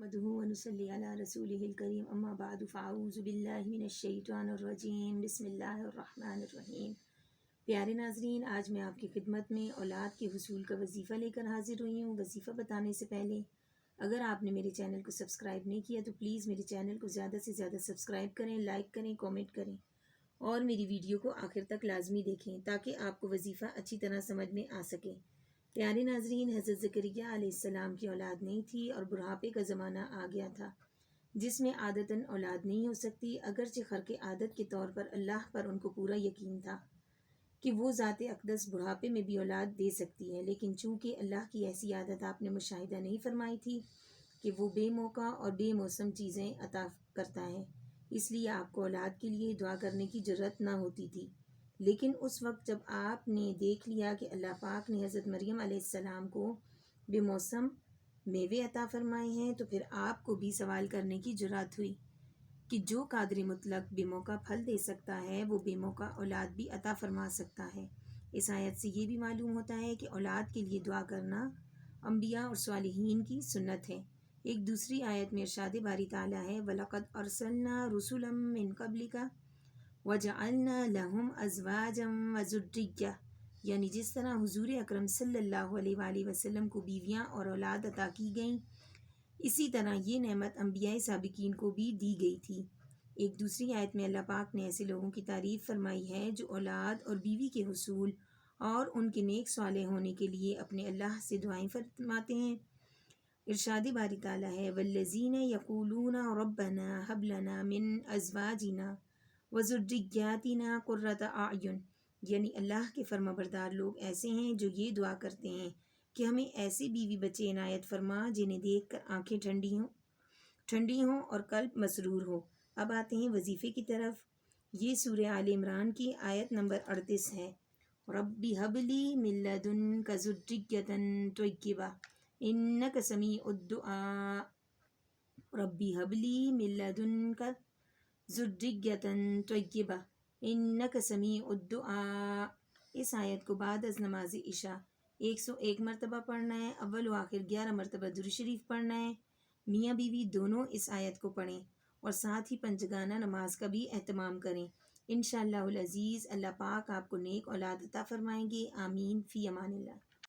نحمده ونصلي على رسوله الكريم اما بعد فاعوذ باللہ من الشیطان الرجیم بسم اللہ الرحمن الرحیم۔ پیارے ناظرین، آج میں آپ کی خدمت میں اولاد کے حصول کا وظیفہ لے کر حاضر ہوئی ہوں۔ وظیفہ بتانے سے پہلے اگر آپ نے میرے چینل کو سبسکرائب نہیں کیا تو پلیز میرے چینل کو زیادہ سے زیادہ سبسکرائب کریں، لائک کریں، کومنٹ کریں اور میری ویڈیو کو آخر تک لازمی دیکھیں تاکہ آپ کو وظیفہ اچھی طرح سمجھ میں آ سکے۔ پیارے ناظرین، حضرت زکریا علیہ السلام کی اولاد نہیں تھی اور بڑھاپے کا زمانہ آ گیا تھا جس میں عادتاً اولاد نہیں ہو سکتی، اگرچہ خرق عادت کے طور پر اللہ پر ان کو پورا یقین تھا کہ وہ ذات اقدس بڑھاپے میں بھی اولاد دے سکتی ہے، لیکن چونکہ اللہ کی ایسی عادت آپ نے مشاہدہ نہیں فرمائی تھی کہ وہ بے موقع اور بے موسم چیزیں عطا کرتا ہے، اس لیے آپ کو اولاد کے لیے دعا کرنے کی جرأت نہ ہوتی تھی۔ لیکن اس وقت جب آپ نے دیکھ لیا کہ اللہ پاک نے حضرت مریم علیہ السلام کو بے موسم میوے عطا فرمائے ہیں تو پھر آپ کو بھی سوال کرنے کی جرأت ہوئی کہ جو قادر مطلق بے موقع پھل دے سکتا ہے وہ بے موقع اولاد بھی عطا فرما سکتا ہے۔ اس آیت سے یہ بھی معلوم ہوتا ہے کہ اولاد کے لیے دعا کرنا انبیاء اور صالحین کی سنت ہے۔ ایک دوسری آیت میں ارشاد باری تعالیٰ ہے وَلَقَدْ أَرْسَلْنَا رُسُلًا مِّن قَبْلِكَ وَجَعَلْنَا لَهُمْ أَزْوَاجًا وَذُرِّيَّةً، یعنی جس طرح حضور اکرم صلی اللہ علیہ وآلہ وسلم کو بیویاں اور اولاد عطا کی گئیں، اسی طرح یہ نعمت انبیاء سابقین کو بھی دی گئی تھی۔ ایک دوسری آیت میں اللہ پاک نے ایسے لوگوں کی تعریف فرمائی ہے جو اولاد اور بیوی کے حصول اور ان کے نیک صالح ہونے کے لیے اپنے اللہ سے دعائیں فرماتے ہیں۔ ارشاد باری تعالیٰ ہے وَالَّذِينَ يَقُولُونَ رَبَّنَا هَبْ لَنَا مِنْ أَزْوَاجِنَا وَذُرِّيَّاتِنَا قُرَّةَ أَعْيُنٍ، یعنی اللہ کے فرما بردار لوگ ایسے ہیں جو یہ دعا کرتے ہیں کہ ہمیں ایسے بیوی بچے عنایت فرما جنہیں دیکھ کر آنکھیں ٹھنڈی ہوں اور قلب مسرور ہو۔ اب آتے ہیں وظیفے کی طرف۔ یہ سورہ آل عمران کی آیت نمبر 38 ہے۔ رب هب لی من لدنک ذریۃ طیبہ انک سمیع الدعاء، رب هب لی من لدنک ذریۃ طیبہ انک سمیع الدعاء۔ اس آیت کو بعد از نماز عشاء 101 مرتبہ پڑھنا ہے، اول و آخر 11 مرتبہ درود شریف پڑھنا ہے۔ میاں بیوی دونوں اس آیت کو پڑھیں اور ساتھ ہی پنجگانہ نماز کا بھی اہتمام کریں۔ انشاءاللہ العزیز اللہ پاک آپ کو نیک اولاد عطا فرمائیں گے۔ آمین فی امان اللہ۔